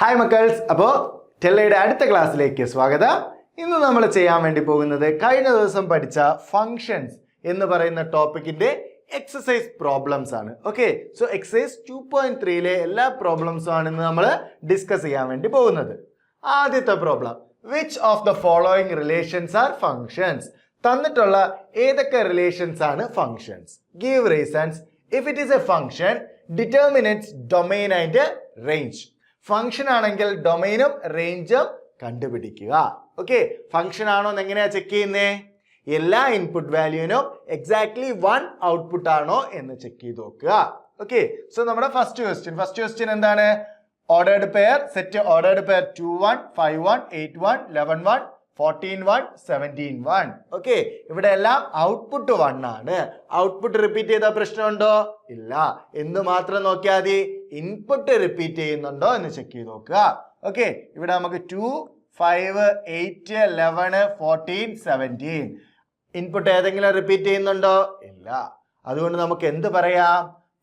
Hi മക്കൾസ്, അപ്പോൾ ടെല്ലയുടെ അടുത്ത ക്ലാസ്സിലേക്ക് സ്വാഗതം. ഇന്ന് നമ്മൾ ചെയ്യാൻ വേണ്ടി പോകുന്നത് കഴിഞ്ഞ ദിവസം പഠിച്ച ഫങ്ഷൻസ് എന്ന് പറയുന്ന ടോപ്പിക്കിന്റെ എക്സസൈസ് പ്രോബ്ലംസ് ആണ്. ഓക്കെ, സോ എക്സസൈസ് 2.3ലെ എല്ലാ പ്രോബ്ലംസും ആണ് ഇന്ന് നമ്മൾ ഡിസ്കസ് ചെയ്യാൻ വേണ്ടി പോകുന്നത്. ആദ്യത്തെ problem, which of the following relations are functions? തന്നിട്ടുള്ള ഏതൊക്കെ റിലേഷൻസ് ആണ് functions? Give reasons. If it is A function, determine it's domain and range. Function ആണെങ്കിൽ ഡൊമൈനും റേഞ്ചും കണ്ടുപിടിക്കുക. ഓക്കെ, ഫംഗ്ഷൻ ആണോ എന്ന് എങ്ങനെയാ ചെക്ക് ചെയ്യുന്നേ? എല്ലാ ഇൻപുട്ട് വാല്യൂവിനും എക്സാക്ട്ലി 1 ഔട്ട്പുട്ട് ആണോ എന്ന് ചെക്ക് ചെയ്ത് നോക്കുക. ഓക്കെ, സോ നമ്മുടെ ഫസ്റ്റ് ക്വസ്റ്റ്യൻ എന്താണ്? Ordered pair, set ordered pair 2 1 5 1 8 1 11 1 14 1 17 1. Okay, ഇവിടെ എല്ലാം ഔട്ട്പുട്ട് 1 ആണ്. ഔട്ട്പുട്ട് റിപ്പീറ്റ് ചെയ്ത പ്രശ്നമുണ്ടോ? ഇല്ല. എന്ന് മാത്രം നോക്കിയാൽ മതി, ഇൻപുട്ട് റിപ്പീറ്റ് ചെയ്യുന്നുണ്ടോ എന്ന് ചെക്ക് ചെയ്ത് നോക്കുക. ഓക്കെ, ഇവിടെ നമുക്ക് 2 5 8 11 14 17 ഇൻപുട്ട് ഏതെങ്കിലും റിപ്പീറ്റ് ചെയ്യുന്നുണ്ടോ? ഇല്ല. അതുകൊണ്ട് നമുക്ക് എന്ത് പറയാം?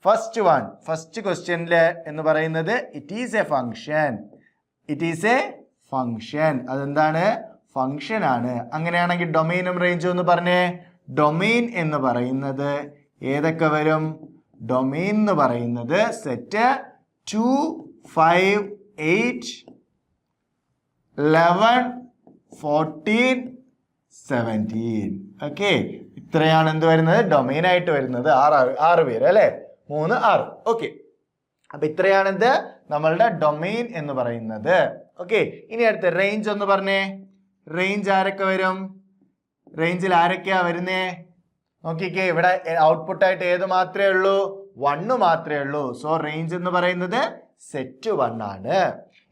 ഫസ്റ്റ് ക്വസ്റ്റ്യനില് എന്ന് പറയുന്നത് it is A function. It is A function. അതെന്താണ്? ഫംഗ്ഷൻ ആണ്. അങ്ങനെയാണെങ്കിൽ ഡൊമൈനും റേഞ്ചും എന്ന് പറഞ്ഞേ. ഡൊമൈൻ എന്ന് പറയുന്നത് ഏതൊക്കെ വരും? ഡൊമൈൻ എന്ന് പറയുന്നത് സെറ്റ് 2 5 8 11 14 17. ഓക്കെ, ഇത്രയാണ് എന്ത് വരുന്നത്? ഡൊമൈൻ ആയിട്ട് വരുന്നത്. ആറ് പേര് അല്ലെ? 3 6. ഓക്കെ, അപ്പൊ ഇത്രയാണ് എന്ത് നമ്മളുടെ ഡൊമൈൻ എന്ന് പറയുന്നത്. ഓക്കെ, ഇനി അടുത്ത റേഞ്ച് എന്ന് പറഞ്ഞേ. റേഞ്ച് ആരൊക്കെ വരും? റേഞ്ചിൽ ആരൊക്കെയാ വരുന്നേ? നോക്കിക്കേ, ഇവിടെ ഔട്ട്പുട്ട് ആയിട്ട് ഏത് മാത്രമേ ഉള്ളൂ? 1 മാത്രമേ ഉള്ളൂ. സോ റേഞ്ച് എന്ന് പറയുന്നത് സെറ്റ് 1 ആണ്.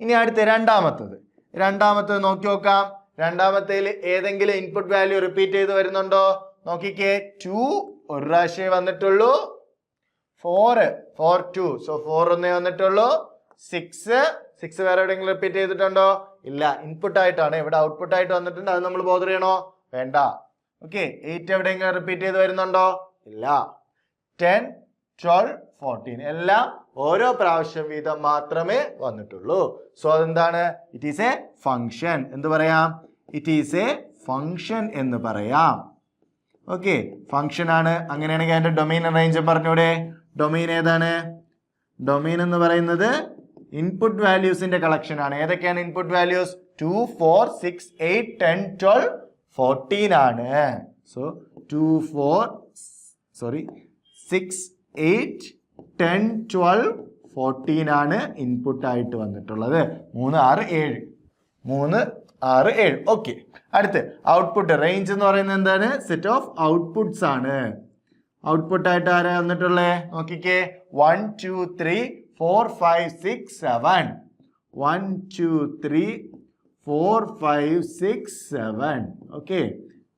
ഇനി അടുത്ത രണ്ടാമത്തത് നോക്കി നോക്കാം. രണ്ടാമത്തേൽ ഏതെങ്കിലും ഇൻപുട്ട് വാല്യൂ റിപ്പീറ്റ് ചെയ്ത് വരുന്നുണ്ടോ? നോക്കിക്കേ, 2 ഒരു പ്രാവശ്യമേ വന്നിട്ടുള്ളൂ. 4 2. സോ 4 ഒന്നേ വന്നിട്ടുള്ളൂ. 6 വേറെ എവിടെയെങ്കിലും റിപ്പീറ്റ് ചെയ്തിട്ടുണ്ടോ? ഇല്ല. ഇൻപുട്ട് ആയിട്ടാണ്. ഇവിടെ ഔട്ട്പുട്ട് ആയിട്ട് വന്നിട്ടുണ്ട്. അത് നമ്മൾ ബോധർ ചെയ്യണോ? വേണ്ട. ഓക്കെ, 8 എവിടെയെങ്കിലും റിപ്പീറ്റ് ചെയ്ത് വരുന്നുണ്ടോ? ഇല്ല. 10 12 14 എല്ലാം ഓരോ പ്രാവശ്യം വീതം മാത്രമേ വന്നിട്ടുള്ളൂ. സോ അതെന്താണ്? It is A function. എന്ത് പറയാം? ഇറ്റ് ഈസ് എ ഫംഗ്ഷൻ എന്ന് പറയാം. ഓക്കെ, ഫംഗ്ഷൻ ആണ്. അങ്ങനെയാണെങ്കിൽ അതിന്റെ ഡൊമൈൻ റേഞ്ച് പറഞ്ഞൂടെ? ഡൊമൈൻ ഏതാണ്? ഡൊമൈൻ എന്ന് പറയുന്നത് ഇൻപുട്ട് വാല്യൂസിന്റെ കളക്ഷൻ ആണ്. ഏതൊക്കെയാണ് ഇൻപുട്ട് വാല്യൂസ്? 2 4 6 8 10 12 14 ആണ്. സോ 6 8 10 12 14 ആണ് ഇൻപുട്ട് ആയിട്ട് വന്നിട്ടുള്ളത്. 3 6 7. ഓക്കെ, അടുത്ത് ഔട്ട്പുട്ട്. റേഞ്ച് എന്ന് പറയുന്നത് എന്താണ്? സെറ്റ് ഓഫ് ഔട്ട്പുട്ട്സ് ആണ്. ഔട്ട്പുട്ട് ആയിട്ട് ആരാ വന്നിട്ടുള്ളേ? നോക്കിക്കേ, 1 2 3 4 5 6 7. 1 2 3 4 5 6 7. ഓക്കെ,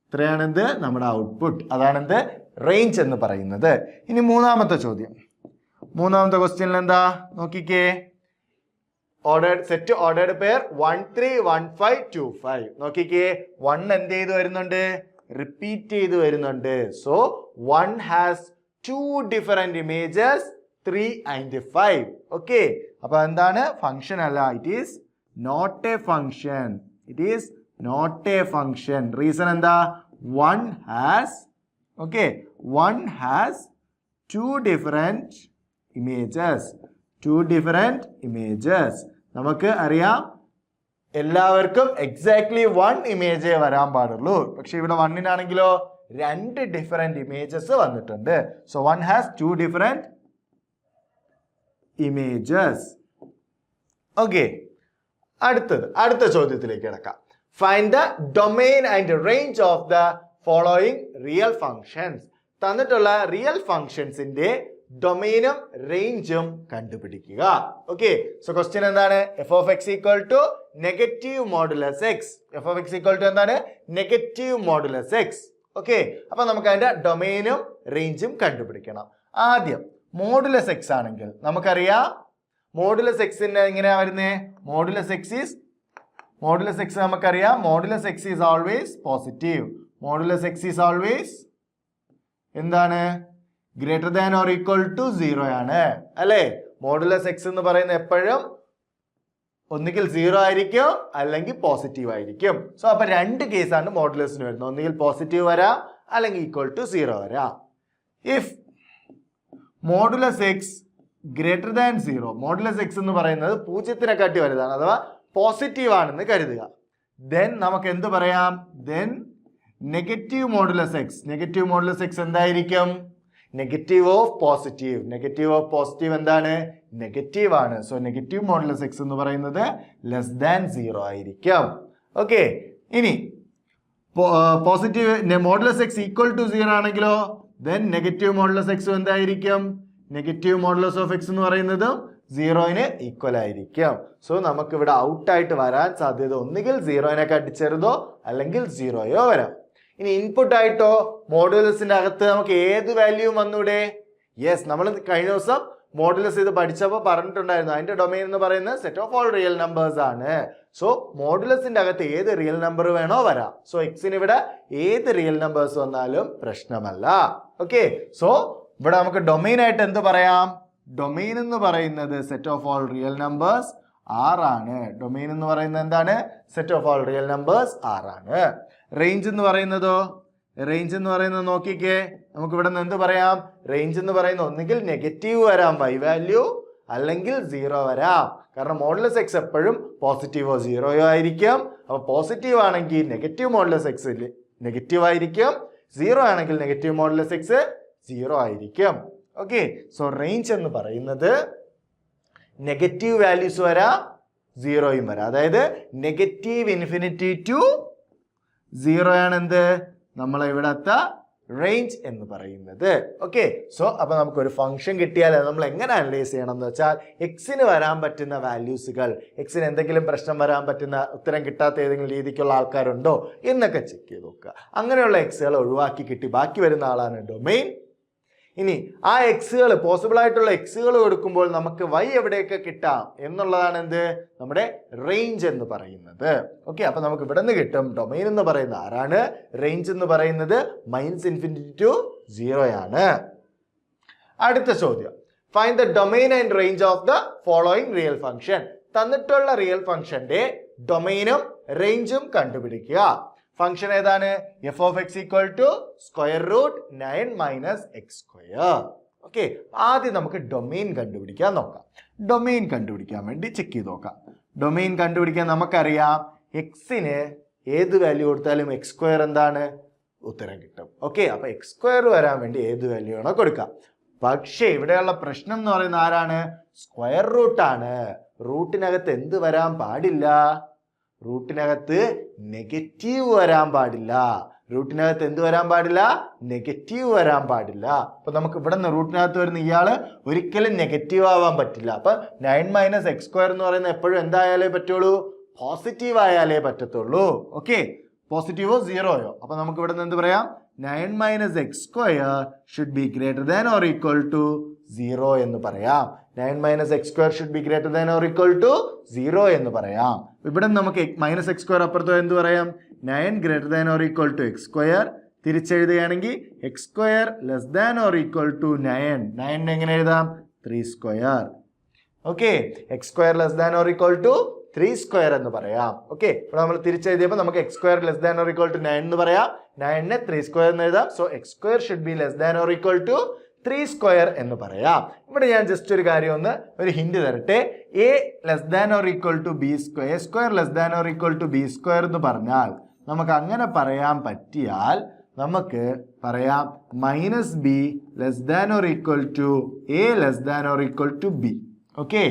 ഇത്രയാണ് എന്ത് നമ്മുടെ ഔട്ട്പുട്ട്. അതാണ് എന്ത് റേഞ്ച് എന്ന് പറയുന്നത്. ഇനി മൂന്നാമത്തെ ക്വസ്റ്റ്യനിൽ എന്താ? നോക്കിക്കേ, സെറ്റ് ഓർഡേർഡ് പെയർ 1 3 1 5 2 5. നോക്കിക്കേ, 1 എന്ത് ചെയ്ത് വരുന്നുണ്ട്? റിപ്പീറ്റ് ചെയ്ത് വരുന്നുണ്ട്. So 1 has 2 different images, 3 and 5. Okay, അപ്പൊ എന്താണ്? ഫംഗ്ഷൻ അല്ല. It is not a function. Reason എന്താ? 1 ഹാസ് 2 ഡിഫറെന്റ് ഇമേജസ്. നമുക്ക് അറിയാം എല്ലാവർക്കും എക്സാക്ട്ലി 1 ഇമേജേ വരാൻ പാടുള്ളൂ. പക്ഷെ ഇവിടെ 1-നാണെങ്കിലോ 2 ഡിഫറെന്റ് ഇമേജസ് വന്നിട്ടുണ്ട്. So 1 has 2 different images. Okay, അടുത്ത ചോദ്യത്തിലേക്ക് കിടക്കാം. Find the domain and range of the following real functions. തന്നിട്ടുള്ള റിയൽ ഫങ്ഷൻസിന്റെ ഡൊമൈനും റേഞ്ചും കണ്ടുപിടിക്കുക. ഓക്കെ, സോ ക്വസ്റ്റ്യൻ എന്താണ്? F of x equal to negative modulus x. F of x equal to എന്താണ്? Negative modulus x. ഓക്കെ, അപ്പൊ നമുക്ക് അതിന്റെ ഡൊമൈനും റേഞ്ചും കണ്ടുപിടിക്കണം. ആദ്യം മോഡുലസ് എക്സ് ആണെങ്കിൽ നമുക്കറിയാം മോഡുലസ് എക്സിന്റെ എങ്ങനെയാ വരുന്നേ? മോഡുലസ് എക്സ് നമുക്കറിയാം. Modulus x is always positive. Modulus x is always എന്താണ്? Greater than or equal to 0 ആണ് അല്ലേ? മോഡുലസ് എക്സ് എന്ന് പറയുന്നത് എപ്പോഴും ഒന്നുകിൽ 0 ആയിരിക്കും അല്ലെങ്കിൽ പോസിറ്റീവ് ആയിരിക്കും. സോ അപ്പൊ രണ്ട് കേസാണ് മോഡുലസിന് വരുന്നത്. ഒന്നുകിൽ പോസിറ്റീവ് വരാം അല്ലെങ്കിൽ ഈക്വൽ ടു 0 വരാം. If modulus X greater than 0, modulus x എന്ന് പറയുന്നത് 0-നെക്കാട്ടി വലുതാണ് അഥവാ പോസിറ്റീവ് ആണെന്ന് കരുതുക. ദെൻ നമുക്ക് എന്ത് പറയാം? Then negative modulus x. Negative modulus x എന്തായിരിക്കും? Negative of positive. Negative of positive എന്താണ്? നെഗറ്റീവ് ആണ്. സോ നെഗറ്റീവ് മോഡുലസ് എക്സ് എന്ന് പറയുന്നത് ലെസ് ദാൻ 0 ആയിരിക്കും. ഓക്കെ, ഇനി positive modulus x equal to 0 ആണെങ്കിലോ ദെൻ നെഗറ്റീവ് മോഡുലസ് എക്സ് എന്തായിരിക്കും? നെഗറ്റീവ് മോഡുലസ് ഓഫ് എക്സ് എന്ന് പറയുന്നത് 0-ന് ഈക്വൽ ആയിരിക്കും. സോ നമുക്ക് ഇവിടെ ഔട്ടായിട്ട് വരാൻ സാധ്യത ഒന്നുകിൽ 0-നെക്കാട്ടി ചെറുതോ അല്ലെങ്കിൽ 0യോ വരാം. ഇനി ഇൻപുട്ട് ആയിട്ടോ മോഡുലസിന്റെ അകത്ത് നമുക്ക് ഏത് വാല്യൂ വന്നൂടെ? യെസ്, നമ്മൾ കഴിഞ്ഞ ദിവസം മോഡുലസ് ഇത് പഠിച്ചപ്പോൾ പറഞ്ഞിട്ടുണ്ടായിരുന്നു അതിന്റെ ഡൊമൈൻ എന്ന് പറയുന്നത് set of all real numbers ആണ്. സോ മോഡുലസിന്റെ അകത്ത് ഏത് റിയൽ നമ്പർ വേണോ വരാം. സോ എക്സിന് ഇവിടെ ഏത് റിയൽ നമ്പേഴ്സ് വന്നാലും പ്രശ്നമല്ല. ഓക്കെ, സോ ഇവിടെ നമുക്ക് ഡൊമൈൻ ആയിട്ട് എന്ത് പറയാം? ഡൊമൈൻ എന്ന് പറയുന്നത് set of all real numbers R ആണ്. ഡൊമൈൻ എന്ന് പറയുന്നത് എന്താണ്? Set of all real numbers R ആണ്. റേഞ്ച് എന്ന് പറയുന്നതോ? റേഞ്ച് എന്ന് പറയുന്നത് നോക്കിക്കേ, നമുക്ക് ഇവിടെ നിന്ന് എന്ത് പറയാം? റേഞ്ച് എന്ന് പറയുന്നത് ഒന്നുകിൽ നെഗറ്റീവ് വരാം y വാല്യൂ അല്ലെങ്കിൽ 0 വരാം. കാരണം മോഡുലസ് എക്സ് എപ്പോഴും പോസിറ്റീവോ 0യോ ആയിരിക്കും. അപ്പൊ പോസിറ്റീവ് ആണെങ്കിൽ നെഗറ്റീവ് മോഡുലസ് എക്സ് നെഗറ്റീവ് ആയിരിക്കും, 0 ആണെങ്കിൽ നെഗറ്റീവ് മോഡുലസ് എക്സ് 0 ആയിരിക്കും. ഓക്കെ, സോ റേഞ്ച് എന്ന് പറയുന്നത് നെഗറ്റീവ് വാല്യൂസ് വരാം, 0യും വരാം. അതായത് നെഗറ്റീവ് ഇൻഫിനിറ്റി ടു 0 ആണ് എന്ത്? നമ്മളെ ഇവിടത്തെ റേഞ്ച് എന്ന് പറയുന്നത്. ഓക്കെ, സോ അപ്പൊ നമുക്കൊരു ഫംഗ്ഷൻ കിട്ടിയാൽ നമ്മൾ എങ്ങനെ അനലൈസ് ചെയ്യണം എന്ന് വെച്ചാൽ എക്സിന് വരാൻ പറ്റുന്ന വാല്യൂസുകൾ, എക്സിന് എന്തെങ്കിലും പ്രശ്നം വരാൻ പറ്റുന്ന ഉത്തരം കിട്ടാത്ത ഏതെങ്കിലും രീതിക്കുള്ള ആൾക്കാരുണ്ടോ എന്നൊക്കെ ചെക്ക് ചെയ്ത് നോക്കുക. അങ്ങനെയുള്ള എക്സുകൾ ഒഴിവാക്കി കിട്ടി ബാക്കി വരുന്ന ആളാണ് ഡൊമൈൻ. ഇനി ആ എക്സുകൾ പോസിബിൾ ആയിട്ടുള്ള എക്സുകൾ കൊടുക്കുമ്പോൾ നമുക്ക് y എവിടെയൊക്കെ കിട്ടാം എന്നുള്ളതാണ് എന്ത്? നമ്മുടെ റേഞ്ച് എന്ന് പറയുന്നത്. ഓക്കെ, അപ്പൊ നമുക്ക് ഇവിടെ നിന്ന് കിട്ടും ഡൊമൈൻ എന്ന് പറയുന്നത് ആരാണ്? റേഞ്ച് എന്ന് പറയുന്നത് -∞ ടു 0 ആണ്. അടുത്ത ചോദ്യം, find the domain and range of the following real function. തന്നിട്ടുള്ള റിയൽ ഫംഗ്ഷന്റെ ഡൊമൈനും റേഞ്ചും കണ്ടുപിടിക്കുക. ഫംഗ്ഷൻ ഏതാണ്? F of x equal to square root 9 - x². Okay, ആദ്യം നമുക്ക് ഡൊമൈൻ കണ്ടുപിടിക്കാൻ നോക്കാം. ഡൊമൈൻ കണ്ടുപിടിക്കാൻ വേണ്ടി ചെക്ക് ചെയ്ത് നോക്കാം. ഡൊമൈൻ കണ്ടുപിടിക്കാൻ നമുക്കറിയാം എക്സിന് ഏത് വാല്യൂ കൊടുത്താലും x² എന്താണ്? ഉത്തരം കിട്ടും. ഓക്കെ, അപ്പൊ x² വരാൻ വേണ്ടി ഏത് വാല്യൂ ആണോ കൊടുക്കാം. പക്ഷേ ഇവിടെയുള്ള പ്രശ്നം എന്ന് പറയുന്നത് ആരാണ്? സ്ക്വയർ റൂട്ട് ആണ്. റൂട്ടിനകത്ത് എന്ത് വരാൻ പാടില്ല? റൂട്ടിനകത്ത് നെഗറ്റീവ് വരാൻ പാടില്ല. റൂട്ടിനകത്ത് എന്ത് വരാൻ പാടില്ല? നെഗറ്റീവ് വരാൻ പാടില്ല. അപ്പൊ നമുക്ക് ഇവിടെ നിന്ന് റൂട്ടിനകത്ത് വരുന്ന ഇയാള് ഒരിക്കലും നെഗറ്റീവ് ആവാൻ പറ്റില്ല. അപ്പൊ 9 - x² എന്ന് പറയുന്നത് എപ്പോഴും എന്തായാലേ പറ്റുള്ളൂ? പോസിറ്റീവ് ആയാലേ പറ്റത്തുള്ളൂ. ഓക്കെ, പോസിറ്റീവോ 0യോ. അപ്പൊ നമുക്ക് ഇവിടെ നിന്ന് എന്ത് പറയാം? 9 - x² should be greater than or equal to 0 എന്ന് പറയാം. 9 - x² should be greater than or equal to 0 എന്ന് പറയാം. ഇവിടെ നമുക്ക് -x² അപ്പുറത്തോ എന്ത് പറയാം? 9 greater than or equal to x². തിരിച്ചെഴുതുകയാണെങ്കിൽ x² less than or equal to 9. 9 എങ്ങനെ എഴുതാം? 3². Okay, x² less than or equal to 3² എന്ന് പറയാം. ഓക്കെ, ഇവിടെ നമ്മൾ തിരിച്ചെഴുതിയപ്പോൾ നമുക്ക് x² less than or equal to 9 എന്ന് പറയാം. 9നെ 3² എന്ന് എഴുതാം. So x² should be less than or equal to 3² എന്ന് പറയാം. ഇവിടെ ഞാൻ ജസ്റ്റ് ഒരു കാര്യം ഒരു ഹിന്റ് തരട്ടെ. a less than or equal to b², a² less than or equal to b² എന്ന് പറഞ്ഞാൽ നമുക്ക് അങ്ങനെ പറയാൻ പറ്റിയാൽ നമുക്ക് പറയാം -b less than or equal to a less than or equal to b. Okay,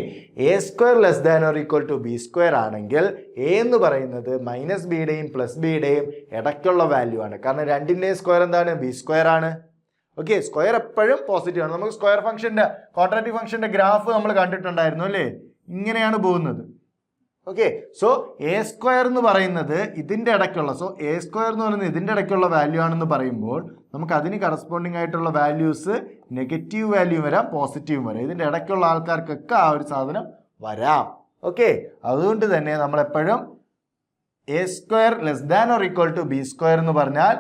a² less than or equal to b² ആണെങ്കിൽ a എന്ന് പറയുന്നത് -bയുടെയും +bയുടെയും ഇടയ്ക്കുള്ള വാല്യൂ ആണ്. കാരണം രണ്ടിന്റെയും സ്ക്വയർ എന്താണ്? b² ആണ്. ഓക്കെ, സ്ക്വയർ എപ്പോഴും പോസിറ്റീവ് ആണ്. നമുക്ക് സ്ക്വയർ ഫംഗ്ഷന്റെ ക്വാഡ്രാറ്റിക് ഫംഗ്ഷന്റെ ഗ്രാഫ് നമ്മൾ കണ്ടിട്ടുണ്ടായിരുന്നു അല്ലേ? ഇങ്ങനെയാണ് പോകുന്നത്. ഓക്കെ, സോ a² എന്ന് പറയുന്നത് ഇതിന്റെ ഇടയ്ക്കുള്ള, സോ a² എന്ന് പറയുന്നത് ഇതിന്റെ ഇടയ്ക്കുള്ള വാല്യൂ ആണെന്ന് പറയുമ്പോൾ നമുക്ക് അതിന് കറസ്പോണ്ടിങ് ആയിട്ടുള്ള വാല്യൂസ് നെഗറ്റീവ് വാല്യൂ വരാം, പോസിറ്റീവ് വരാം. ഇതിന്റെ ഇടയ്ക്കുള്ള ആൾക്കാർക്കൊക്കെ ആ ഒരു സാധനം വരാം. ഓക്കെ, അതുകൊണ്ട് തന്നെ നമ്മൾ എപ്പോഴും a² less than or equal to b² എന്ന് പറഞ്ഞാൽ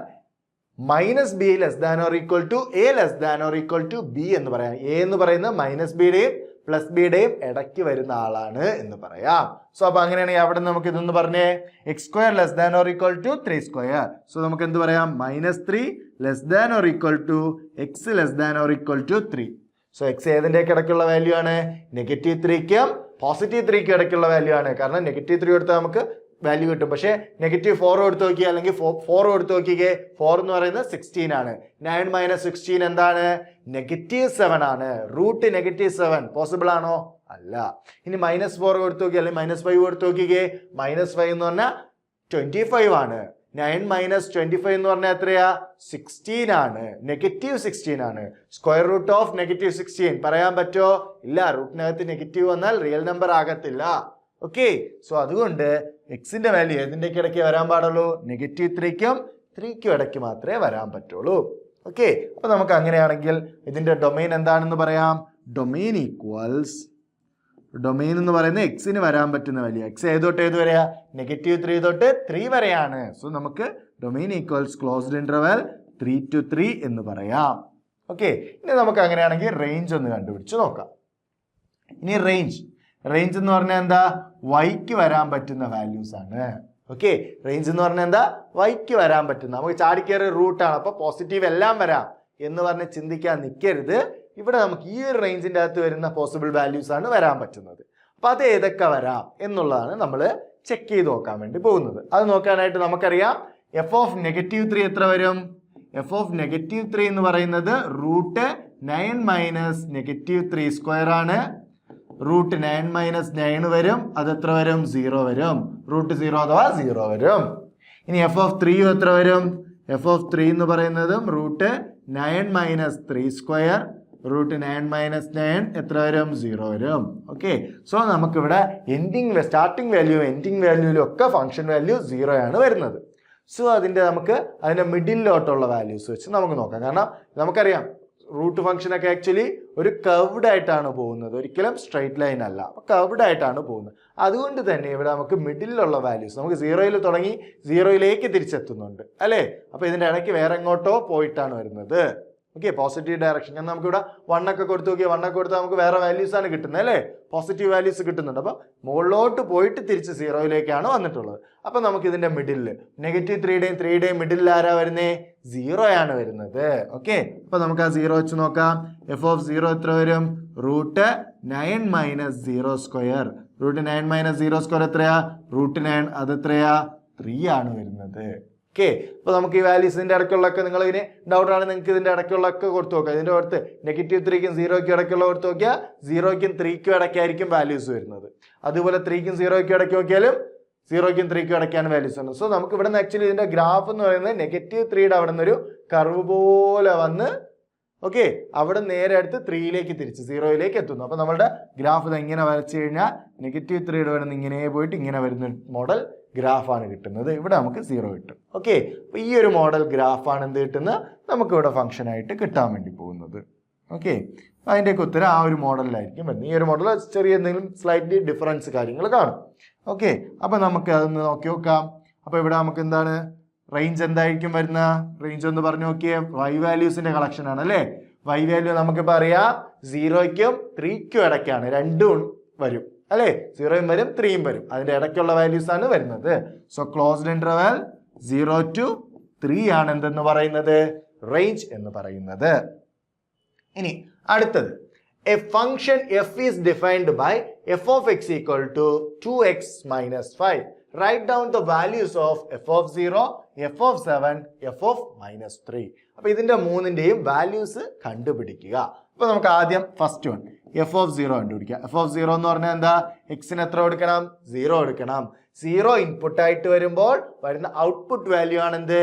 -b less than or equal to a less than or equal to b എന്ന് പറയാം. a എന്ന് പറയുന്നത് -bയുടെയും പ്ലസ് ബിയുടെയും ഇടയ്ക്ക് വരുന്ന ആളാണ് എന്ന് പറയാം. സോ അപ്പൊ അങ്ങനെയാണെങ്കിൽ അവിടെ നമുക്ക് ഇതൊന്ന് പറഞ്ഞേ, x square less than or equal to 3 square. So നമുക്ക് എന്ത് പറയാം, -3 less than or equal to x less than or equal to 3. So x ഏതിൻ്റെയൊക്കെ ഇടയ്ക്കുള്ള വാല്യൂ ആണ്, -3ക്കും +3ക്കും ഇടയ്ക്കുള്ള വാല്യൂ ആണ്. കാരണം -3 കൊടുത്താൽ നമുക്ക് വാല്യൂ കിട്ടും. പക്ഷേ -4 എടുത്ത് നോക്കിയാൽ അല്ലെങ്കിൽ 4 എടുത്ത് നോക്കിക്കേ, 4 എന്ന് പറയുന്നത് 16 ആണ്. 9 - 16 എന്താണ്, -7 ആണ്. റൂട്ട് -7 പോസിബിൾ ആണോ, അല്ല. ഇനി -4 കൊടുത്ത് നോക്കിയാൽ അല്ലെങ്കിൽ -5 കൊടുത്ത് നോക്കിക്കേ, -5 എന്ന് പറഞ്ഞാൽ 25 ആണ്. 9 - 25 എന്ന് പറഞ്ഞാൽ എത്രയാ, 16 ആണ്. -16 ആണ്. സ്ക്വയർ റൂട്ട് ഓഫ് -16 പറയാൻ പറ്റുമോ, ഇല്ല. റൂട്ടിനകത്ത് നെഗറ്റീവ് വന്നാൽ റിയൽ നമ്പർ ആകത്തില്ല. ഓക്കെ, സോ അതുകൊണ്ട് എക്സിന്റെ വാല്യൂ ഏതിൻ്റെയൊക്കെ ഇടയ്ക്ക് വരാൻ പാടുള്ളൂ, -3ക്കും 3ക്കും ഇടയ്ക്ക് മാത്രമേ വരാൻ പറ്റുള്ളൂ. ഓക്കെ, അപ്പൊ നമുക്ക് അങ്ങനെയാണെങ്കിൽ ഇതിന്റെ ഡൊമെയിൻ എന്താണെന്ന് പറയാം. ഡൊമെയിൻ ഈക്വൽസ്, ഡൊമെയിൻ എന്ന് പറയുന്നത് എക്സിന് വരാൻ പറ്റുന്ന വാല്യൂ. എക്സ് ഏത് തൊട്ട് ഏത് വരെയാ, -3 തൊട്ട് 3 വരെയാണ്. സോ നമുക്ക് domain equals closed interval 3 to 3 എന്ന് പറയാം. ഓക്കെ, ഇനി നമുക്ക് അങ്ങനെയാണെങ്കിൽ റേഞ്ച് ഒന്ന് കണ്ടുപിടിച്ച് നോക്കാം. ഇനി റേഞ്ച് എന്ന് പറഞ്ഞാൽ എന്താ, വൈക്ക് വരാൻ പറ്റുന്ന വാല്യൂസ് ആണ്. ഓക്കെ, റേഞ്ച് എന്ന് പറഞ്ഞാൽ എന്താ, വൈക്ക് വരാൻ പറ്റുന്ന, നമുക്ക് ചാടിക്കയറിയ റൂട്ടാണ്, അപ്പൊ പോസിറ്റീവ് എല്ലാം വരാം എന്ന് പറഞ്ഞ് ചിന്തിക്കാൻ നിൽക്കരുത്. ഇവിടെ നമുക്ക് ഈ ഒരു റേഞ്ചിന്റെ അകത്ത് വരുന്ന പോസിബിൾ വാല്യൂസ് ആണ് വരാൻ പറ്റുന്നത്. അപ്പൊ അത് ഏതൊക്കെ വരാം എന്നുള്ളതാണ് നമ്മൾ ചെക്ക് ചെയ്ത് നോക്കാൻ വേണ്ടി പോകുന്നത്. അത് നോക്കാനായിട്ട് നമുക്കറിയാം f of -3 എത്ര വരും, f of -3 എന്ന് പറയുന്നത് റൂട്ട് 9 - -3 സ്ക്വയർ ആണ്. റൂട്ട് 9 - 9 വരും, അത് എത്ര വരും, 0 വരും. റൂട്ട് 0 അഥവാ 0 വരും. ഇനി f of 3 എത്ര വരും, f of 3 എന്ന് പറയുന്നതും റൂട്ട് 9 - 3 സ്ക്വയർ. റൂട്ട് 9 - 9 എത്ര വരും, 0 വരും. ഓക്കെ, സോ നമുക്കിവിടെ സ്റ്റാർട്ടിംഗ് വാല്യൂ എൻഡിങ് വാല്യൂയിലും ഒക്കെ ഫംഗ്ഷൻ വാല്യൂ 0 ആണ് വരുന്നത്. സോ അതിന്റെ മിഡിലോട്ടുള്ള വാല്യൂസ് വെച്ച് നമുക്ക് നോക്കാം. കാരണം നമുക്കറിയാം റൂട്ട് ഫംഗ്ഷൻ ഒക്കെ ആക്ച്വലി ഒരു കർവ്ഡ് ആയിട്ടാണ് പോകുന്നത്, ഒരിക്കലും സ്ട്രൈറ്റ് ലൈൻ അല്ല. അപ്പൊ കർവ്ഡ് ആയിട്ടാണ് പോകുന്നത്. അതുകൊണ്ട് തന്നെ ഇവിടെ നമുക്ക് മിഡിലുള്ള വാല്യൂസ് നമുക്ക് 0-യിൽ തുടങ്ങി 0-യിലേക്ക് തിരിച്ചെത്തുന്നുണ്ട് അല്ലേ. അപ്പൊ ഇതിന്റെ ഇടയ്ക്ക് വേറെ എങ്ങോട്ടോ പോയിട്ടാണ് വരുന്നത്. Okay, positive direction. കാരണം നമുക്കിവിടെ 1 ഒക്കെ കൊടുത്ത് നോക്കിയാൽ 1 ഒക്കെ കൊടുത്താൽ നമുക്ക് വേറെ വാല്യൂസ് ആണ് കിട്ടുന്നത് അല്ലേ, പോസിറ്റീവ് വാല്യൂസ് കിട്ടുന്നുണ്ട്. അപ്പൊ മുകളിലോട്ട് പോയിട്ട് തിരിച്ച് 0-യിലേക്കാണ് വന്നിട്ടുള്ളത്. അപ്പൊ നമുക്ക് ഇതിന്റെ മിഡില് -3യുടെയും 3യുടെയും മിഡിൽ ആരാ വരുന്നേ, 0 ആണ് വരുന്നത്. ഓക്കെ, അപ്പൊ നമുക്ക് ആ 0 വെച്ച് നോക്കാം. f of 0 എത്ര വരും, റൂട്ട് 9 - 0 സ്ക്വയർ. റൂട്ട് 9 - 0 സ്ക്വയർ എത്രയാ, റൂട്ട് 9 അത് എത്രയാ, 3 ആണ് വരുന്നത്. ഓക്കെ, അപ്പൊ നമുക്ക് ഈ വാല്യൂസിന്റെ ഇടയ്ക്കുള്ളൊക്കെ നിങ്ങൾ ഇതിന് ഡൗട്ട് ആണ്, നിങ്ങൾക്ക് ഇതിന്റെ ഇടയ്ക്കുള്ളൊക്കെ കൊടുത്തു നോക്കാം. ഇതിന്റെ അടുത്ത് -3ക്കും 0ക്കും ഇടയ്ക്കുള്ള കൊടുത്തു നോക്കിയാൽ 0ക്കും 3ക്കും ഇടയ്ക്കായിരിക്കും വാല്യൂസ് വരുന്നത്. അതുപോലെ 3ക്കും 0ക്കും ഇടയ്ക്ക് നോക്കിയാലും 0ക്കും 3ക്കും ഇടയ്ക്കാണ് വാല്യൂസ് വരുന്നത്. സോ നമുക്ക് ഇവിടെ നിന്ന് ആക്ച്വലി ഇതിന്റെ ഗ്രാഫ് എന്ന് പറയുന്നത് -3യുടെ അവിടെ നിന്നൊരു കർവ് പോലെ വന്ന് ഓക്കെ അവിടെ നേരെ അടുത്ത് 3-യിലേക്ക് തിരിച്ച് 0-യിലേക്ക് എത്തുന്നു. അപ്പൊ നമ്മളുടെ ഗ്രാഫ് ഇത് എങ്ങനെ വരച്ചു കഴിഞ്ഞാൽ -3യുടെ അവിടെ നിന്ന് ഇങ്ങനെ പോയിട്ട് ഇങ്ങനെ വരുന്ന മോഡൽ ഗ്രാഫാണ് കിട്ടുന്നത്. ഇവിടെ നമുക്ക് 0 കിട്ടും. ഓക്കെ, അപ്പൊ ഈ ഒരു മോഡൽ ഗ്രാഫാണ് എന്ത് കിട്ടുന്നത്, നമുക്ക് ഇവിടെ ഫംഗ്ഷൻ ആയിട്ട് കിട്ടാൻ വേണ്ടി പോകുന്നത്. ഓക്കെ, അതിൻ്റെയൊക്കെ ഉത്തരം ആ ഒരു മോഡലിലായിരിക്കും വരുന്നത്. ഈ ഒരു മോഡൽ ചെറിയ എന്തെങ്കിലും സ്ലൈറ്റ്ലി ഡിഫറൻസ് കാര്യങ്ങൾ കാണും. ഓക്കെ, അപ്പൊ നമുക്ക് അതൊന്ന് നോക്കി നോക്കാം. അപ്പൊ ഇവിടെ നമുക്ക് എന്താണ് റേഞ്ച് എന്തായിരിക്കും വരുന്ന റേഞ്ച് ഒന്ന് പറഞ്ഞു നോക്കിയേ. y വാല്യൂസിന്റെ കളക്ഷൻ ആണ് അല്ലേ. y വാല്യൂ നമുക്കിപ്പോൾ അറിയാം 0ക്കും 3ക്കും ഇടയ്ക്കാണ്, രണ്ടും വരും അല്ലേ. 0യും വരും 3യും വരും, അതിന്റെ ഇടയ്ക്കുള്ള വാല്യൂസ് ആണ് വരുന്നത്. സോ ക്ലോസ്ഡ് ഇന്റർവെൽ 0 to 3 ആണ് എന്തെന്ന് പറയുന്നത്, റേഞ്ച് എന്ന് പറയുന്നത്. ഇനി അടുത്തത്, a function f is defined by f of x equal to 2x minus 5. Write down the values of f of 0, f of 7, f of minus 3. അപ്പൊ ഇതിന്റെ മൂന്നിന്റെയും വാല്യൂസ് കണ്ടുപിടിക്കുക. അപ്പൊ നമുക്ക് ആദ്യം ഫസ്റ്റ് വൺ f of 0 കണ്ടുപിടിക്കുക. f of 0 എന്ന് പറഞ്ഞാൽ എന്താ, എക്സിന് എത്ര കൊടുക്കണം, 0 കൊടുക്കണം. 0 ഇൻപുട്ട് ആയിട്ട് വരുമ്പോൾ വരുന്ന ഔട്ട്പുട്ട് വാല്യൂ ആണ് എന്ത്,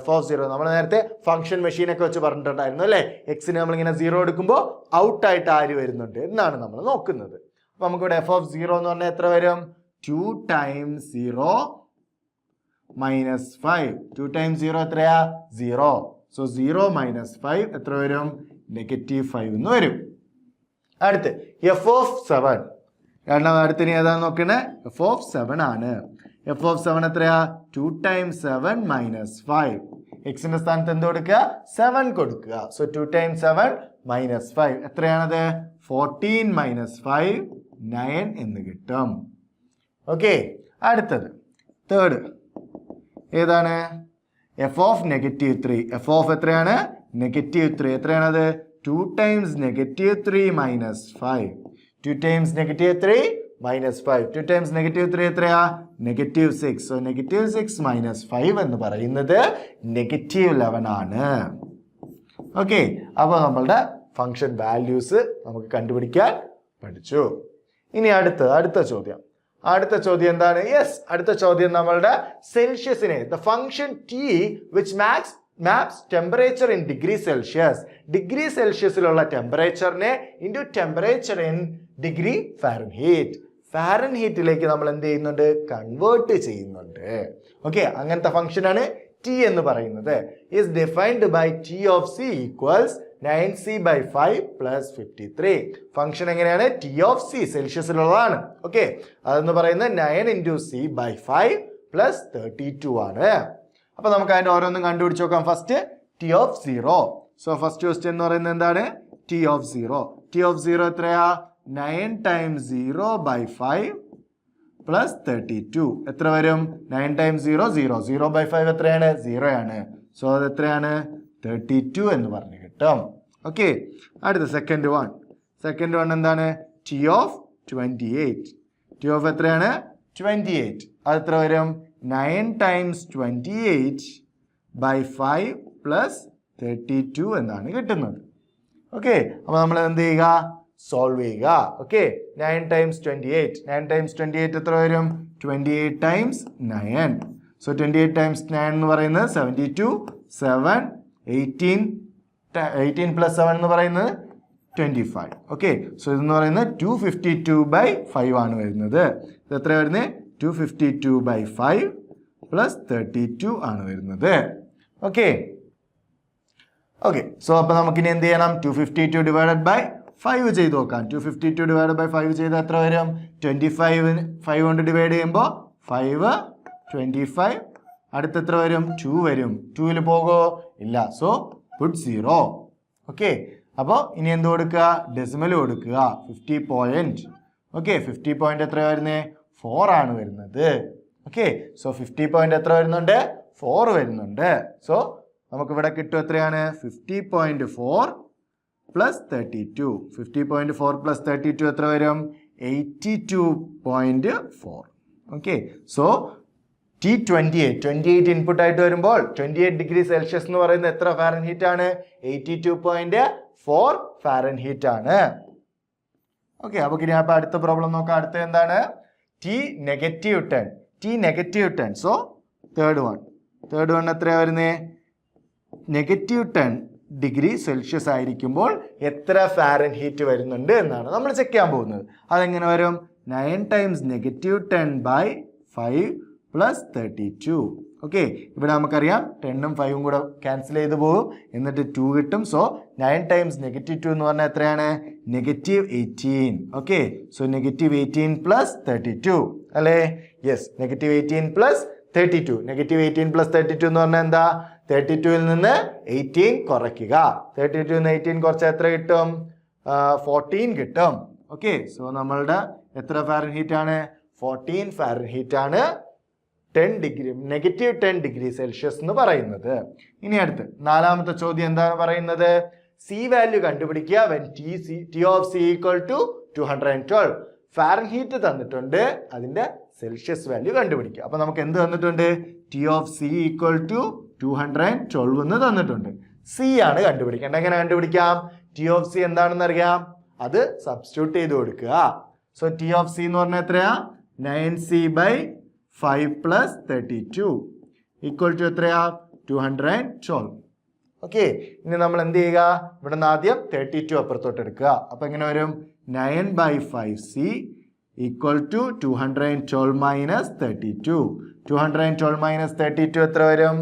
f of 0. നമ്മൾ നേരത്തെ ഫംഗ്ഷൻ മെഷീൻ ഒക്കെ വെച്ച് പറഞ്ഞിട്ടുണ്ടായിരുന്നു അല്ലെ. എക്സിന് നമ്മളിങ്ങനെ 0 എടുക്കുമ്പോൾ ഔട്ട് ആയിട്ട് ആര് വരുന്നുണ്ട് എന്നാണ് നമ്മൾ നോക്കുന്നത്. അപ്പൊ നമുക്കിവിടെ f of 0 എന്ന് പറഞ്ഞാൽ എത്ര വരും, 2 times 0 minus 5. 2 times 0 എത്രയാ, 0. സോ 0 minus 5 എത്ര വരും, -5 എന്ന് വരും. അടുത്ത് f of 7. അടുത്തിന് ഏതാന്ന് നോക്കണേ, f of 7 ആണ്. f of 7 എത്രയാ, 2 times 7 minus 5. എക്സിന്റെ സ്ഥാനത്ത് എന്ത് കൊടുക്കുക, 7 കൊടുക്കുക. So 2 times 7 minus 5. എത്രയാണത്? 14 മൈനസ് 5 9 എന്ന് കിട്ടും. ഓക്കെ, അടുത്തത് തേർഡ് ഏതാണ്? F of -3. എഫ് ഓഫ് എത്രയാണ്? -3. എത്രയാണത്? 2 times -3 minus 5. 2 times -3 minus 5. 2 times -3 എത്രയാ? -6. സോ -6 മൈനസ് 5 എന്ന് പറയുന്നത് -11 ആണ്. ഓക്കെ, അപ്പോൾ നമ്മളുടെ ഫംഗ്ഷൻ വാല്യൂസ് നമുക്ക് കണ്ടുപിടിക്കാൻ പഠിച്ചു. ഇനി അടുത്ത ചോദ്യം എന്താണ്? യെസ്, അടുത്ത ചോദ്യം നമ്മളുടെ സെൽഷ്യസിനെ the function t which maps temperature in degree Celsius. Degree സെൽഷ്യസിലുള്ള ടെമ്പറേച്ചറിനെ into temperature in degree Fahrenheit. ഫാരൻഹീറ്റിലേക്ക് നമ്മൾ എന്ത് ചെയ്യുന്നുണ്ട്? കൺവേർട്ട് ചെയ്യുന്നുണ്ട്. ഓക്കെ, അങ്ങനത്തെ ഫംഗ്ഷനാണ് ടി എന്ന് പറയുന്നത്. Is defined by t of c equals 9c/5 + 53. Function എങ്ങനെയാണ്? ടി ഓഫ് സി സെൽഷ്യസിലുള്ളതാണ്. ഓക്കെ, അതെന്ന് പറയുന്നത് 9 × c/5 + 32 ആണ്. അപ്പൊ നമുക്ക് അതിന്റെ ഓരോന്നും കണ്ടുപിടിച്ച് നോക്കാം. First T of 0. So first question എന്ന് പറയുന്നത് എന്താണ്? T of 0. ടി ഓഫ് 0 എത്രയാ? 9 ടൈംസ് 0/5 + 32. എത്ര വരും? 9 ടൈംസ് 0 0. 0/5 എത്രയാണ്? 0 ആണ്. സോ അത് എത്രയാണ്? 32 എന്ന് പറഞ്ഞു കിട്ടും. ഓക്കെ, അടുത്ത സെക്കൻഡ് വൺ എന്താണ്? T of 28. ടി ഓഫ് എത്രയാണ്? 28. അത് എത്ര വരും? 9 ടൈംസ് 28/5 + 32 എന്നാണ് കിട്ടുന്നത്. ഓക്കെ, അപ്പോൾ നമ്മൾ എന്ത് ചെയ്യുക? സോൾവ് ചെയ്യുക. ഓക്കെ, 9 ടൈംസ് 28 എത്ര വരും? 28 ടൈംസ് 9. സോ 28 ടൈംസ് 9 എന്ന് പറയുന്നത് 72. 7 18 + 7 എന്ന് പറയുന്നത് 25. ഓക്കെ, സോ ഇതെന്ന് പറയുന്നത് 252/5 ആണ് വരുന്നത്. ഇത് എത്ര വരുന്നത്? 252/5 + 32 ആണ് വരുന്നത്. ഓക്കെ, സോ അപ്പോൾ നമുക്കിനി എന്ത് ചെയ്യണം? 252 / 5 ചെയ്ത് നോക്കാം. 252 / 5 ചെയ്താൽ എത്ര വരും? 25 5 കൊണ്ട് ഡിവൈഡ് ചെയ്യുമ്പോൾ 5 25. അടുത്ത എത്ര വരും? 2 വരും. 2ൽ പോകോ? ഇല്ല. സോ പുട്ട് 0. ഓക്കെ, അപ്പോൾ ഇനി എന്ത് കൊടുക്കുക? ഡെസിമൽ കൊടുക്കുക. 50 പോയിന്റ്. ഓക്കെ, 50 പോയിന്റ് എത്ര വരുന്നത്? 4 ആണ് വരുന്നത്. ഓക്കെ, സോ 50 പോയിന്റ് എത്ര വരുന്നുണ്ട്? 4 വരുന്നുണ്ട്. സോ നമുക്ക് ഇവിടെ കിട്ടും എത്രയാണ്? 50.4 + 32. 50.4 + 32 എത്ര വരും? 82.4. ഓക്കെ, സോ T28 ഇൻപുട്ട് ആയിട്ട് വരുമ്പോൾ 28 ഡിഗ്രി സെൽഷ്യസ് എന്ന് പറയുന്നത് എത്ര ഫാരൻഹീറ്റ് ആണ്? 82.4 ഫാരൻഹീറ്റ് ആണ്. ഓക്കെ, അപ്പോൾ ഇനി അപ്പോൾ അടുത്ത പ്രോബ്ലം നോക്കാം. അടുത്ത എന്താണ്? T-10. സോ തേർഡ് വൺ എത്രയാണ് വരുന്നത്? -10 ഡിഗ്രി സെൽഷ്യസ് ആയിരിക്കുമ്പോൾ എത്ര ഫാരൻഹീറ്റ് വരുന്നുണ്ട് എന്നാണ് നമ്മൾ ചെക്ക് ചെയ്യാൻ പോകുന്നത്. അതെങ്ങനെ വരും? 9 ടൈംസ് -10/5 + 32. ഓക്കെ, ഇവിടെ നമുക്കറിയാം 10ഉം 5ഉം കൂടെ ക്യാൻസൽ ചെയ്ത് പോകും. എന്നിട്ട് 2 കിട്ടും. സോ 9 ടൈംസ് -2 എന്ന് പറഞ്ഞാൽ എത്രയാണ്? -18. ഓക്കെ, സോ -18 + 32 അല്ലേ? യെസ്, -18 + 32. -18 + 32 എന്ന് പറഞ്ഞാൽ എന്താ? 32ൽ നിന്ന് 18 കുറയ്ക്കുക. 32ൽ നിന്ന് 18 കുറച്ചാൽ എത്ര കിട്ടും? 14 കിട്ടും. ഓക്കെ, സോ നമ്മളുടെ എത്ര ഫാരൻഹീറ്റ് ആണ്? 14 ഫാരൻഹീറ്റ് ആണ് -10 ഡിഗ്രി സെൽഷ്യസ് എന്ന് പറയുന്നത്. ഇനി അടുത്ത് നാലാമത്തെ ചോദ്യം എന്താണ് പറയുന്നത്? സി വാല്യൂ കണ്ടുപിടിക്കുക. When t of c equal to 212. Fahrenheit തന്നിട്ടുണ്ട്, അതിന്റെ സെൽഷ്യസ് വാല്യൂ കണ്ടുപിടിക്കുക. അപ്പൊ നമുക്ക് എന്ത് തന്നിട്ടുണ്ട്? T of c equal to 212 എന്ന് തന്നിട്ടുണ്ട്. സി ആണ് കണ്ടുപിടിക്കേണ്ടത്. എങ്ങനെ കണ്ടുപിടിക്കാം? ടി ഓഫ് സി എന്താണെന്ന് അറിയാം, അത് സബ്സ്റ്റിറ്റ്യൂട്ട് ചെയ്ത് കൊടുക്കുക. സോ ടി ഓഫ് സി എന്ന് പറഞ്ഞാൽ എത്രയാ? 9c/5 + 32 ഈക്വൽ ടു എത്രയാ? 212. ഓക്കെ, ഇനി നമ്മൾ എന്ത് ചെയ്യുക? ഇവിടെ നിന്ന് ആദ്യം 32 അപ്പുറത്തോട്ട് എടുക്കുക. അപ്പൊ എങ്ങനെ വരും? 9/5c equal to 212 - 32. 212 - 32 എത്ര വരും?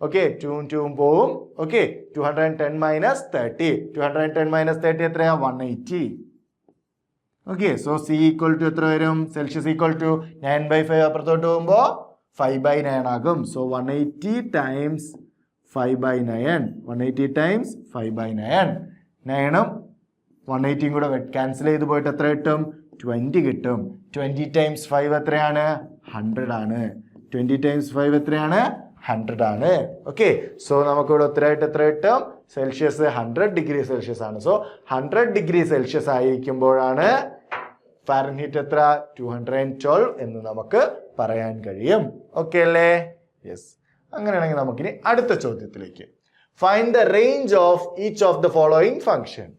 ഓക്കെ, 2 പോവും. ഓക്കെ, 210 - 30. 210 - 30 എത്രയാ? 180. Okay, so c equal to എത്ര വരും? സെൽഷ്യസ് ഈക്വൽ ടു 9/5 അപ്പുറത്തോട്ട് പോകുമ്പോൾ 5/9 ആകും. So 180 times 5/9. 180 ടൈംസ് 5/9 9ഉം 180 കൂടെ ക്യാൻസൽ ചെയ്ത് പോയിട്ട് എത്ര കിട്ടും? 20 കിട്ടും. 20 ടൈംസ് 5 എത്രയാണ്? 100 ആണ്. 20 ടൈംസ് 5 എത്രയാണ്? 100 ആണ്. ഓക്കെ, സോ നമുക്കിവിടെ ഉത്തരമായിട്ട് എത്ര കിട്ടും? സെൽഷ്യസ് 100 ഡിഗ്രി സെൽഷ്യസ് ആണ്. സോ 100 ഡിഗ്രി സെൽഷ്യസ് ആയിരിക്കുമ്പോഴാണ് ഫാരൻഹീറ്റ് എത്ര? 212 എന്ന് നമുക്ക് പറയാൻ കഴിയും. ഓക്കെ അല്ലേ? യെസ്. അങ്ങനെയാണെങ്കിൽ നമുക്കിനി അടുത്ത ചോദ്യത്തിലേക്ക്. Find the range of each of the following function.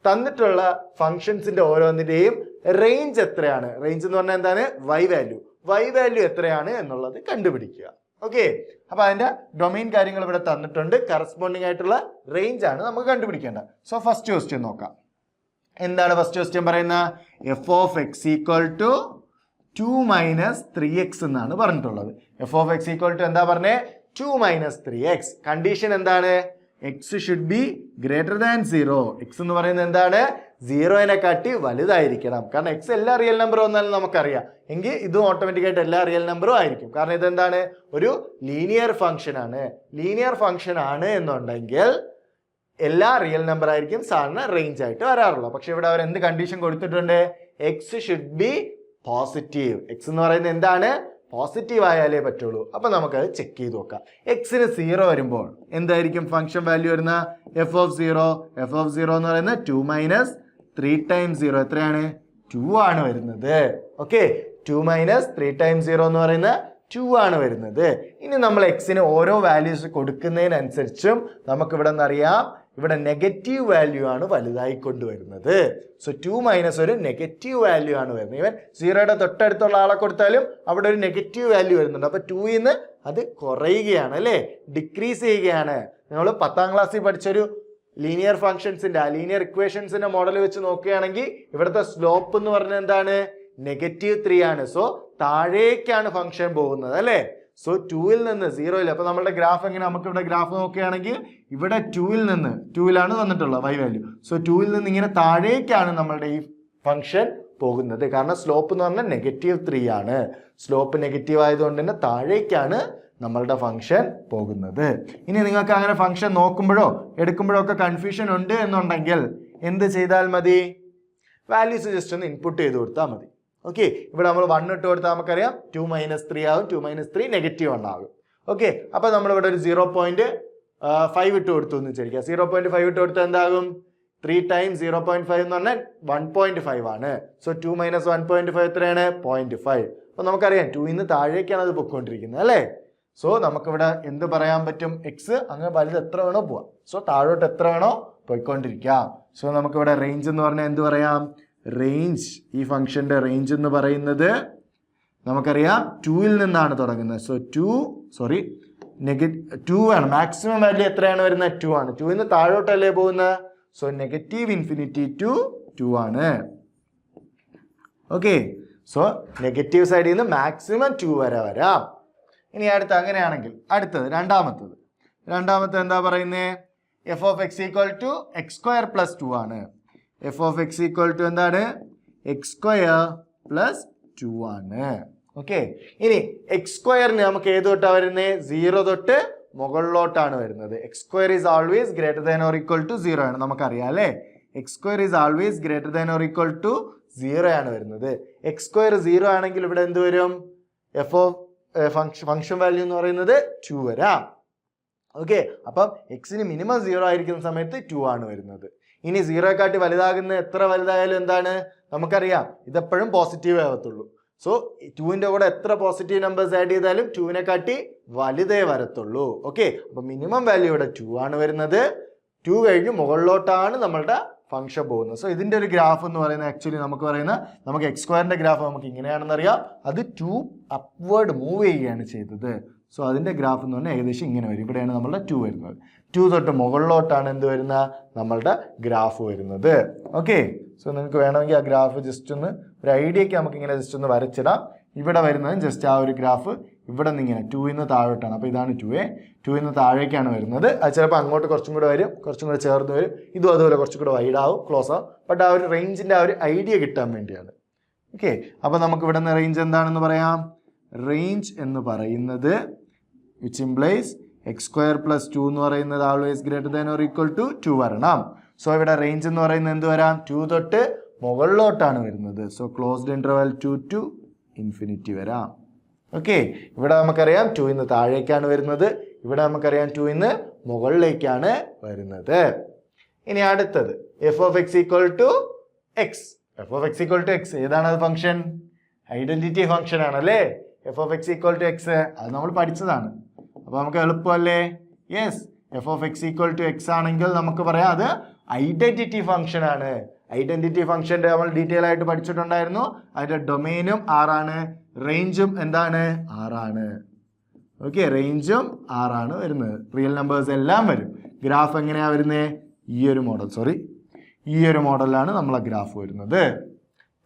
തന്നിട്ടുള്ള ഫംഗ്ഷൻസിന്റെ ഓരോന്നിന്റെയും റേഞ്ച് എത്രയാണ്? റേഞ്ച് എന്ന് പറഞ്ഞാൽ എന്താണ്? വൈ വാല്യൂ എത്രയാണ് എന്നുള്ളത് കണ്ടുപിടിക്കുക. ഓക്കെ, അപ്പൊ അതിന്റെ ഡൊമൈൻ കാര്യങ്ങൾ ഇവിടെ തന്നിട്ടുണ്ട്. കറസ്പോണ്ടിങ് ആയിട്ടുള്ള റേഞ്ച് ആണ് നമുക്ക് കണ്ടുപിടിക്കേണ്ടത്. സോ ഫസ്റ്റ് ക്വസ്റ്റ്യൻ നോക്കാം. എന്താണ് ഫസ്റ്റ് ക്വസ്റ്റ്യൻ പറയുന്നത്? F of x equal to 2 - 3x എന്നാണ് പറഞ്ഞിട്ടുള്ളത്. F of x equal to എന്താ പറഞ്ഞേ? 2 - 3x. കണ്ടീഷൻ എന്താണ്? X should be greater than 0. X എന്ന് പറയുന്നത് എന്താണ്? 0നെ കാട്ടി വലുതായിരിക്കണം. കാരണം എക്സ് എല്ലാ റിയൽ നമ്പറും വന്നാലും നമുക്കറിയാം. എങ്കിൽ ഇതും ഓട്ടോമാറ്റിക്കായിട്ട് എല്ലാ റിയൽ നമ്പറും ആയിരിക്കും. കാരണം ഇതെന്താണ്? ഒരു ലീനിയർ ഫംഗ്ഷൻ ആണ്. ലീനിയർ ഫംഗ്ഷൻ ആണ് എന്നുണ്ടെങ്കിൽ എല്ലാ റിയൽ നമ്പർ ആയിരിക്കും സാധാരണ റേഞ്ച് ആയിട്ട് വരാറുള്ളൂ. പക്ഷെ ഇവിടെ അവർ എന്ത് കണ്ടീഷൻ കൊടുത്തിട്ടുണ്ട്? X should B positive. X എന്ന് പറയുന്നത് എന്താണ്? പോസിറ്റീവ് ആയാലേ പറ്റുള്ളൂ. അപ്പൊ നമുക്കത് ചെക്ക് ചെയ്ത് നോക്കാം. എക്സിന് 0 വരുമ്പോൾ എന്തായിരിക്കും ഫംഗ്ഷൻ വാല്യൂ വരുന്ന? എഫ് ഓഫ് 0 എന്ന് പറയുന്നത് 2 - 3 ടൈംസ് 0 എത്രയാണ്? 2 ആണ് വരുന്നത്. ഓക്കെ, 2 - 3 ടൈംസ് 0 എന്ന് പറയുന്നത് 2 ആണ് വരുന്നത്. ഇനി നമ്മൾ എക്സിന് ഓരോ വാല്യൂസ് കൊടുക്കുന്നതിനനുസരിച്ചും നമുക്ക് ഇവിടെ നിന്നറിയാം, ഇവിടെ നെഗറ്റീവ് വാല്യൂ ആണ് വലുതായി കൊണ്ടുവരുന്നത്. സോ 2 - ഒരു നെഗറ്റീവ് വാല്യൂ ആണ് വരുന്നത്. ഈവൻ 0യുടെ തൊട്ടടുത്തുള്ള ആളെ കൊടുത്താലും അവിടെ ഒരു നെഗറ്റീവ് വാല്യൂ വരുന്നുണ്ട്. അപ്പൊ 2ൽ നിന്ന് അത് കുറയുകയാണ് അല്ലേ, ഡിക്രീസ് ചെയ്യുകയാണ്. നമ്മൾ 10ാം ക്ലാസ്സിൽ പഠിച്ചൊരു ലീനിയർ ഫംഗ്ഷൻസിന്റെ ലീനിയർ ഇക്വേഷൻസിന്റെ മോഡൽ വെച്ച് നോക്കുകയാണെങ്കിൽ ഇവിടുത്തെ സ്ലോപ്പ് എന്ന് പറഞ്ഞാൽ എന്താണ്? -3 ആണ്. സോ താഴേക്കാണ് ഫംഗ്ഷൻ പോകുന്നത് അല്ലേ. സോ 2ൽ നിന്ന് 0ൽ, അപ്പൊ നമ്മുടെ ഗ്രാഫ് എങ്ങനെ? നമുക്ക് ഇവിടെ ഗ്രാഫ് നോക്കുകയാണെങ്കിൽ ഇവിടെ 2ലാണ് വന്നിട്ടുള്ളത് y വാല്യൂ. സോ 2ൽ നിന്ന് ഇങ്ങനെ താഴേക്കാണ് നമ്മളുടെ ഈ ഫംഗ്ഷൻ പോകുന്നത്. കാരണം സ്ലോപ്പ് എന്ന് പറഞ്ഞാൽ -3 ആണ്. സ്ലോപ്പ് നെഗറ്റീവ് ആയതുകൊണ്ട് തന്നെ താഴേക്കാണ് നമ്മളുടെ ഫംഗ്ഷൻ പോകുന്നത്. ഇനി നിങ്ങൾക്ക് അങ്ങനെ ഫംഗ്ഷൻ നോക്കുമ്പോഴോ എടുക്കുമ്പോഴോ ഒക്കെ കൺഫ്യൂഷൻ ഉണ്ട് എന്നുണ്ടെങ്കിൽ എന്ത് ചെയ്താൽ മതി? വാല്യൂസ് ജസ്റ്റ് ഒന്ന് ഇൻപുട്ട് ചെയ്ത് കൊടുത്താൽ മതി. ഓക്കെ, ഇവിടെ നമ്മൾ 1 ഇട്ട് കൊടുത്താൽ നമുക്കറിയാം 2 - 3 ആകും. 2 - 3 -1 ആകും. ഓക്കെ, അപ്പൊ നമ്മളിവിടെ ഒരു 0.5 ഇട്ട് കൊടുത്തു എന്ന് വിചാരിക്കുക. 0.5 ഇട്ട് കൊടുത്താൽ എന്താകും? 3 ടൈംസ് 0.5 എന്ന് പറഞ്ഞാൽ 1.5 ആണ്. സോ 2 - 1.5 എത്രയാണ്? 0.5. അപ്പൊ നമുക്കറിയാം 2ൽ നിന്ന് താഴേക്കാണ് അത് പൊയ്ക്കൊണ്ടിരിക്കുന്നത് അല്ലേ. സോ നമുക്കിവിടെ എന്ത് പറയാൻ പറ്റും? എക്സ് അങ്ങനെ വലുത് എത്ര വേണോ പോവാം. സോ താഴോട്ട് എത്ര വേണോ പോയിക്കൊണ്ടിരിക്കാം. സോ നമുക്കിവിടെ റേഞ്ച് എന്ന് പറഞ്ഞാൽ എന്ത് പറയാം? റേഞ്ച്, ഈ ഫംഗ്ഷന്റെ റേഞ്ച് എന്ന് പറയുന്നത് നമുക്കറിയാം 2ൽ നിന്നാണ് തുടങ്ങുന്നത്. സോ 2 ആണ്. മാക്സിമം വാല്യൂ എത്രയാണ് വരുന്നത്? 2 ആണ്. 2ൽ നിന്ന് താഴോട്ടല്ലേ പോകുന്നത്. സോ -∞ to 2 ആണ്. ഓക്കെ, സോ നെഗറ്റീവ് സൈഡിൽ നിന്ന് മാക്സിമം 2 വരെ വരാം. ഇനി അങ്ങനെയാണെങ്കിൽ അടുത്തത് രണ്ടാമത്തെ എന്താ പറയുന്നത്? F of x equal to x² + 2 ആണ്. F of x equal to എന്താണ്? x² + 2 ആണ്. ഓക്കെ, ഇനി x² നമുക്ക് ഏത് തൊട്ടാ വരുന്നത്? 0 തൊട്ട് മുകളിലോട്ടാണ് വരുന്നത്. x² is always greater than or equal to 0 ആണ്. നമുക്കറിയാം അല്ലേ, x² is always greater than or equal to 0 ആണ് വരുന്നത്. x² 0 ആണെങ്കിൽ ഇവിടെ എന്ത് വരും? എഫ് ഓഫ് ഫംഗ്ഷൻ വാല്യൂ എന്ന് പറയുന്നത് 2 വരാം. ഓക്കെ, അപ്പം എക്സിന് മിനിമം 0 ആയിരിക്കുന്ന സമയത്ത് 2 ആണ് വരുന്നത്. ഇനി 0യെക്കാട്ടി വലുതാകുന്ന എത്ര വലുതായാലും എന്താണ്? നമുക്കറിയാം ഇതെപ്പോഴും പോസിറ്റീവ് ആവത്തുള്ളൂ. സോ 2ന്റെ കൂടെ എത്ര പോസിറ്റീവ് നമ്പേഴ്സ് ആഡ് ചെയ്താലും 2നെ കാട്ടി വലുതേ വരത്തുള്ളൂ. ഓക്കെ, അപ്പൊ മിനിമം വാല്യൂ ഇവിടെ 2 ആണ് വരുന്നത്. 2 കഴിഞ്ഞ് മുകളിലോട്ടാണ് നമ്മളുടെ ഫംഗ്ഷൻ പോകുന്നത്. സോ ഇതിന്റെ ഒരു ഗ്രാഫ് എന്ന് പറയുന്നത് ആക്ച്വലി നമുക്ക് x² ഗ്രാഫ് നമുക്ക് ഇങ്ങനെയാണെന്ന് അറിയാം. അത് 2 അപ്വേർഡ് മൂവ് ചെയ്യുകയാണ് ചെയ്തത്. സോ അതിന്റെ ഗ്രാഫ് എന്ന് പറഞ്ഞാൽ ഏകദേശം ഇങ്ങനെ വരും. ഇവിടെയാണ് നമ്മളുടെ 2 വരുന്നത്. 2 തൊട്ട് മുകളിലോട്ടാണ് എന്ത് വരുന്ന നമ്മളുടെ ഗ്രാഫ് വരുന്നത്. ഓക്കെ, സോ നിങ്ങൾക്ക് വേണമെങ്കിൽ ആ ഗ്രാഫ് ജസ്റ്റ് ഒന്ന് ഒരു ഐഡിയക്ക് നമുക്ക് ഇങ്ങനെ ജസ്റ്റ് ഒന്ന് വരച്ചിടാം. ഇവിടെ വരുന്നത് ജസ്റ്റ് ആ ഒരു ഗ്രാഫ് ഇവിടെ നിന്ന് ഇങ്ങനെ 2ൽ നിന്ന് താഴോട്ടാണ്. അപ്പോൾ ഇതാണ് 2A. 2ൽ നിന്ന് താഴേക്കാണ് വരുന്നത്. അത് ചിലപ്പോൾ അങ്ങോട്ട് കുറച്ചും കൂടെ വരും, കുറച്ചും കൂടെ ചേർന്ന് വരും. ഇതും അതുപോലെ കുറച്ചും കൂടെ വൈഡ് ആവും, ക്ലോസ് ആവും. ബട്ട് ആ ഒരു റേഞ്ചിന്റെ ആ ഒരു ഐഡിയ കിട്ടാൻ വേണ്ടിയാണ്. ഓക്കെ, അപ്പോൾ നമുക്ക് ഇവിടെ നിന്ന് റേഞ്ച് എന്താണെന്ന് പറയാം? റേഞ്ച് എന്ന് പറയുന്നത് വിച്ച് ഇംപ്ലൈസ് x² + 2 എന്ന് പറയുന്നത് always greater than or equal to 2 വരണം. സോ ഇവിടെ റേഞ്ച് എന്ന് പറയുന്നത് എന്ത് വരാം, 2 തൊട്ട് മുകളിലോട്ടാണ് വരുന്നത്. So closed interval 2 to infinity വരാം. ഓക്കെ, ഇവിടെ നമുക്കറിയാം 2 ഇന്ന് താഴേക്കാണ് വരുന്നത്, ഇവിടെ നമുക്കറിയാം 2 ഇന്ന് മുകളിലേക്കാണ് വരുന്നത്. ഇനി അടുത്തത് f of x equal to x. F of x equal to x ഏതാണ് അത് ഫംഗ്ഷൻ? ഐഡന്റിറ്റി ഫംഗ്ഷൻ ആണല്ലേ. F of x equal to x അത് നമ്മൾ പഠിച്ചതാണ്. അപ്പോൾ നമുക്ക് എളുപ്പമല്ലേ? Yes, f of x equal to x ആണെങ്കിൽ നമുക്ക് പറയാം അത് ഐഡന്റിറ്റി ഫംഗ്ഷൻ ആണ്. ഐഡന്റിറ്റി ഫംഗ്ഷന്റെ നമ്മൾ ഡീറ്റെയിൽ ആയിട്ട് പഠിച്ചിട്ടുണ്ടായിരുന്നു. അതിന്റെ ഡൊമെയിനും ആറാണ്, റേഞ്ചും എന്താണ്, ആറാണ്. ഓക്കെ, റേഞ്ചും ആറാണ് വരുന്നത്. റിയൽ നമ്പേഴ്സ് എല്ലാം വരും. ഗ്രാഫ് എങ്ങനെയാ വരുന്നത്? ഈ ഒരു മോഡലാണ് നമ്മളെ ഗ്രാഫ് വരുന്നത്.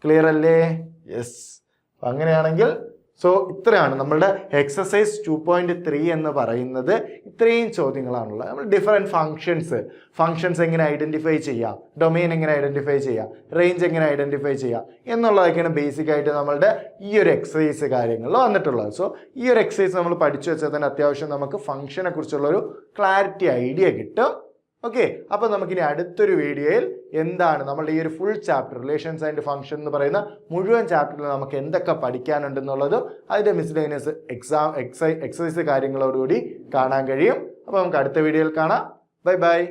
ക്ലിയർ അല്ലേ? യെസ്. അങ്ങനെയാണെങ്കിൽ ഇത്രയാണ് നമ്മളുടെ എക്സസൈസ് 2.3 എന്ന് പറയുന്നത്. ഇത്രയും ചോദ്യങ്ങളാണുള്ളത്. നമ്മൾ ഡിഫറെൻറ്റ് ഫങ്ഷൻസ് എങ്ങനെ ഐഡന്റിഫൈ ചെയ്യാം, ഡൊമെയിൻ എങ്ങനെ ഐഡന്റിഫൈ ചെയ്യാം, റേഞ്ച് എങ്ങനെ ഐഡന്റിഫൈ ചെയ്യാം എന്നുള്ളതൊക്കെയാണ് ബേസിക് ആയിട്ട് നമ്മളുടെ ഈ ഒരു എക്സസൈസ് കാര്യങ്ങളിൽ വന്നിട്ടുള്ളത്. സോ ഈ ഒരു എക്സസൈസ് നമ്മൾ പഠിച്ചു വെച്ചാൽ തന്നെ അത്യാവശ്യം നമുക്ക് ഫംഗ്ഷനെ കുറിച്ചുള്ളൊരു ക്ലാരിറ്റി ഐഡിയ കിട്ടും. ഓക്കെ, അപ്പോൾ നമുക്കിനി അടുത്തൊരു വീഡിയോയിൽ എന്താണ് നമ്മളുടെ ഈ ഒരു full chapter relations and function എന്ന് പറയുന്ന മുഴുവൻ ചാപ്റ്ററിൽ നമുക്ക് എന്തൊക്കെ പഠിക്കാനുണ്ടെന്നുള്ളതും അതിൻ്റെ മിസ്ലേനിയസ് എക്സസൈസ് കാര്യങ്ങളോടുകൂടി കാണാൻ കഴിയും. അപ്പോൾ നമുക്ക് അടുത്ത വീഡിയോയിൽ കാണാം. Bye bye.